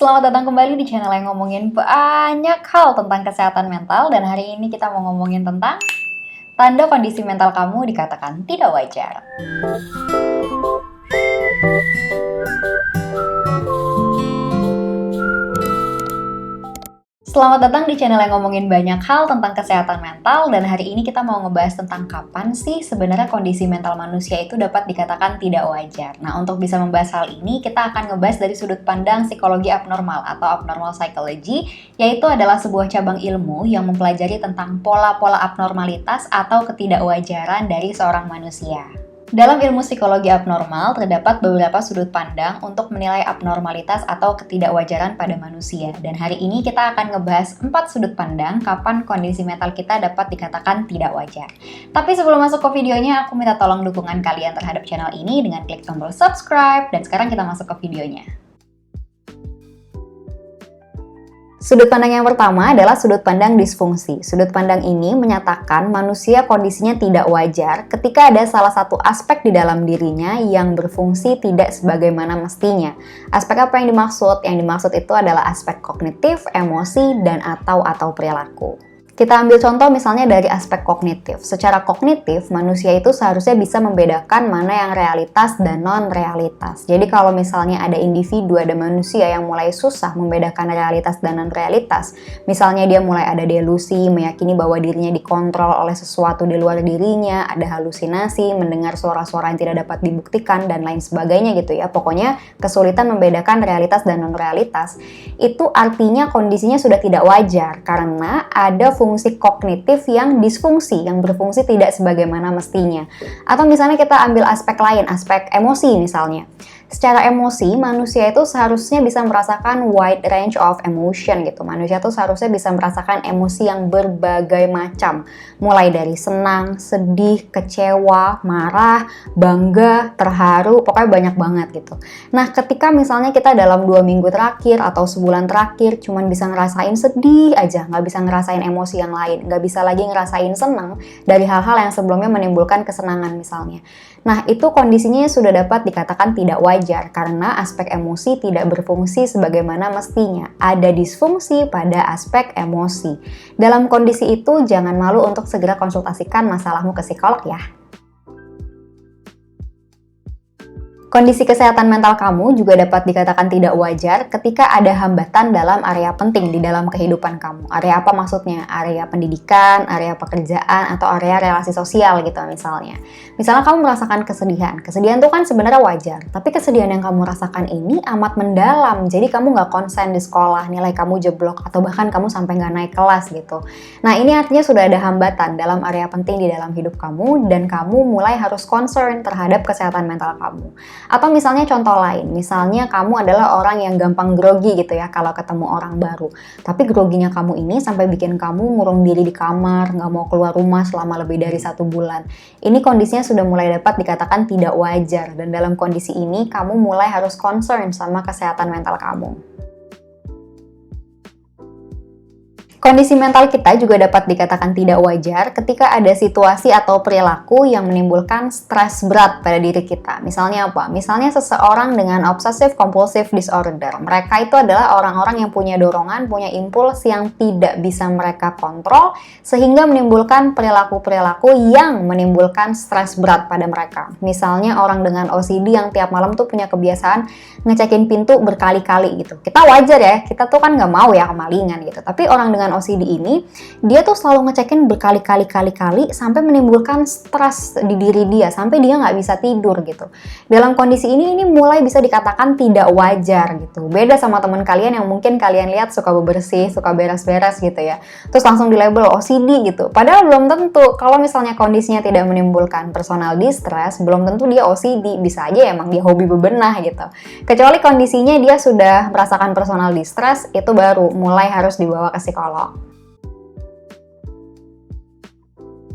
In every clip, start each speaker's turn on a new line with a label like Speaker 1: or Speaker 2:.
Speaker 1: Selamat datang kembali di channel yang ngomongin banyak hal tentang kesehatan mental. Dan hari ini kita mau ngomongin tentang tanda kondisi mental kamu dikatakan tidak wajar. Selamat datang di channel yang ngomongin banyak hal tentang kesehatan mental. Dan hari ini kita mau ngebahas tentang kapan sih sebenarnya kondisi mental manusia itu dapat dikatakan tidak wajar. Nah, untuk bisa membahas hal ini, kita akan ngebahas dari sudut pandang psikologi abnormal atau abnormal psychology, yaitu adalah sebuah cabang ilmu yang mempelajari tentang pola-pola abnormalitas atau ketidakwajaran dari seorang manusia. Dalam ilmu psikologi abnormal, terdapat beberapa sudut pandang untuk menilai abnormalitas atau ketidakwajaran pada manusia. Dan hari ini kita akan ngebahas 4 sudut pandang kapan kondisi mental kita dapat dikatakan tidak wajar. Tapi sebelum masuk ke videonya, aku minta tolong dukungan kalian terhadap channel ini dengan klik tombol subscribe. Dan sekarang kita masuk ke videonya. Sudut pandang yang pertama adalah sudut pandang disfungsi. Sudut pandang ini menyatakan manusia kondisinya tidak wajar ketika ada salah satu aspek di dalam dirinya yang berfungsi tidak sebagaimana mestinya. Aspek apa yang dimaksud? Yang dimaksud itu adalah aspek kognitif, emosi, dan atau perilaku. Kita ambil contoh misalnya dari aspek kognitif. Secara kognitif, manusia itu seharusnya bisa membedakan mana yang realitas dan non-realitas. Jadi kalau misalnya ada individu, ada manusia yang mulai susah membedakan realitas dan non-realitas, misalnya dia mulai ada delusi, meyakini bahwa dirinya dikontrol oleh sesuatu di luar dirinya, ada halusinasi, mendengar suara-suara yang tidak dapat dibuktikan, dan lain sebagainya gitu ya. Pokoknya kesulitan membedakan realitas dan non-realitas. Itu artinya kondisinya sudah tidak wajar, karena ada fungsi kognitif yang disfungsi, yang berfungsi tidak sebagaimana mestinya. Atau misalnya kita ambil aspek lain, aspek emosi misalnya. Secara emosi, manusia itu seharusnya bisa merasakan wide range of emotion gitu. Manusia itu seharusnya bisa merasakan emosi yang berbagai macam. Mulai dari senang, sedih, kecewa, marah, bangga, terharu, pokoknya banyak banget gitu. Nah, ketika misalnya kita dalam 2 minggu terakhir atau sebulan terakhir cuman bisa ngerasain sedih aja, nggak bisa ngerasain emosi yang lain, nggak bisa lagi ngerasain senang dari hal-hal yang sebelumnya menimbulkan kesenangan misalnya. Nah, itu kondisinya sudah dapat dikatakan tidak wajar karena aspek emosi tidak berfungsi sebagaimana mestinya. Ada disfungsi pada aspek emosi. Dalam kondisi itu, jangan malu untuk segera konsultasikan masalahmu ke psikolog ya. Kondisi kesehatan mental kamu juga dapat dikatakan tidak wajar ketika ada hambatan dalam area penting di dalam kehidupan kamu. Area apa maksudnya? Area pendidikan, area pekerjaan, atau area relasi sosial gitu misalnya. Misalnya kamu merasakan kesedihan. Kesedihan itu kan sebenarnya wajar, tapi kesedihan yang kamu rasakan ini amat mendalam. Jadi kamu nggak konsen di sekolah, nilai kamu jeblok, atau bahkan kamu sampai nggak naik kelas gitu. Nah, ini artinya sudah ada hambatan dalam area penting di dalam hidup kamu, dan kamu mulai harus concern terhadap kesehatan mental kamu. Atau misalnya contoh lain, misalnya kamu adalah orang yang gampang grogi gitu ya kalau ketemu orang baru. Tapi groginya kamu ini sampai bikin kamu ngurung diri di kamar, nggak mau keluar rumah selama lebih dari 1 bulan. Ini kondisinya sudah mulai dapat dikatakan tidak wajar, dan dalam kondisi ini kamu mulai harus concern sama kesehatan mental kamu. Kondisi mental kita juga dapat dikatakan tidak wajar ketika ada situasi atau perilaku yang menimbulkan stres berat pada diri kita. Misalnya apa? Misalnya seseorang dengan obsessive compulsive disorder. Mereka itu adalah orang-orang yang punya dorongan, punya impuls yang tidak bisa mereka kontrol, sehingga menimbulkan perilaku-perilaku yang menimbulkan stres berat pada mereka. Misalnya orang dengan OCD yang tiap malam tuh punya kebiasaan ngecekin pintu berkali-kali gitu. Kita wajar ya, kita tuh kan nggak mau ya kemalingan gitu. Tapi orang dengan OCD ini, dia tuh selalu ngecekin berkali-kali sampai menimbulkan stres di diri dia, sampai dia nggak bisa tidur gitu. Dalam kondisi ini mulai bisa dikatakan tidak wajar gitu. Beda sama teman kalian yang mungkin kalian lihat suka bebersih, suka beres-beres gitu ya. Terus langsung di label OCD gitu. Padahal belum tentu. Kalau misalnya kondisinya tidak menimbulkan personal distress, belum tentu dia OCD. Bisa aja emang dia hobi bebenah gitu. Kecuali kondisinya dia sudah merasakan personal distress, itu baru mulai harus dibawa ke psikolog.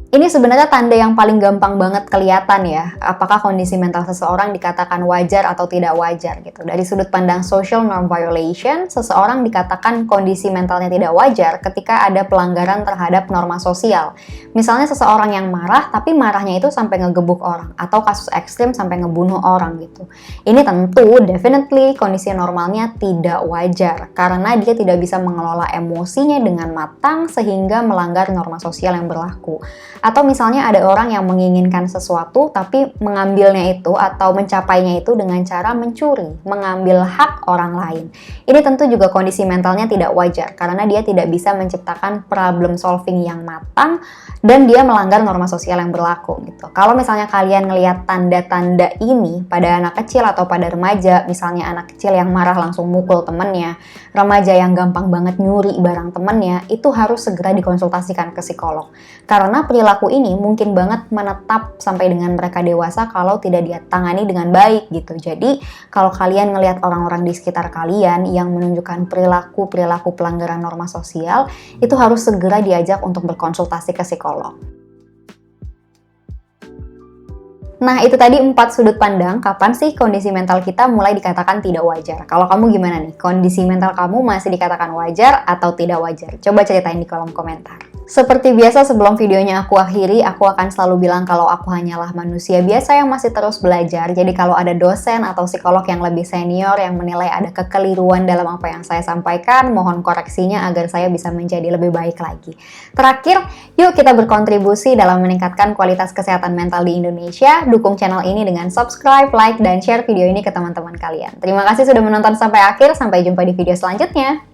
Speaker 1: Ini sebenarnya tanda yang paling gampang banget kelihatan ya, apakah kondisi mental seseorang dikatakan wajar atau tidak wajar gitu. Dari sudut pandang social norm violation, seseorang dikatakan kondisi mentalnya tidak wajar ketika ada pelanggaran terhadap norma sosial. Misalnya seseorang yang marah, tapi marahnya itu sampai ngegebuk orang, atau kasus ekstrim sampai ngebunuh orang gitu. Ini tentu, definitely kondisi normalnya tidak wajar, karena dia tidak bisa mengelola emosinya dengan matang sehingga melanggar norma sosial yang berlaku. Atau misalnya ada orang yang menginginkan sesuatu tapi mengambilnya itu atau mencapainya itu dengan cara mencuri, mengambil hak orang lain. Ini tentu juga kondisi mentalnya tidak wajar karena dia tidak bisa menciptakan problem solving yang matang dan dia melanggar norma sosial yang berlaku gitu. Kalau misalnya kalian ngelihat tanda-tanda ini pada anak kecil atau pada remaja, misalnya anak kecil yang marah langsung mukul temennya, remaja yang gampang banget nyuri barang temennya, itu harus segera dikonsultasikan ke psikolog. Karena perilaku ini mungkin banget menetap sampai dengan mereka dewasa kalau tidak ditangani dengan baik gitu. Jadi kalau kalian ngelihat orang-orang di sekitar kalian yang menunjukkan perilaku pelanggaran norma sosial, itu harus segera diajak untuk berkonsultasi ke psikolog. Nah, itu tadi 4 sudut pandang kapan sih kondisi mental kita mulai dikatakan tidak wajar. Kalau kamu gimana nih? Kondisi mental kamu masih dikatakan wajar atau tidak wajar? Coba ceritain di kolom komentar. Seperti biasa sebelum videonya aku akhiri, aku akan selalu bilang kalau aku hanyalah manusia biasa yang masih terus belajar. Jadi kalau ada dosen atau psikolog yang lebih senior yang menilai ada kekeliruan dalam apa yang saya sampaikan, mohon koreksinya agar saya bisa menjadi lebih baik lagi. Terakhir, yuk kita berkontribusi dalam meningkatkan kualitas kesehatan mental di Indonesia. Dukung channel ini dengan subscribe, like, dan share video ini ke teman-teman kalian. Terima kasih sudah menonton sampai akhir, sampai jumpa di video selanjutnya.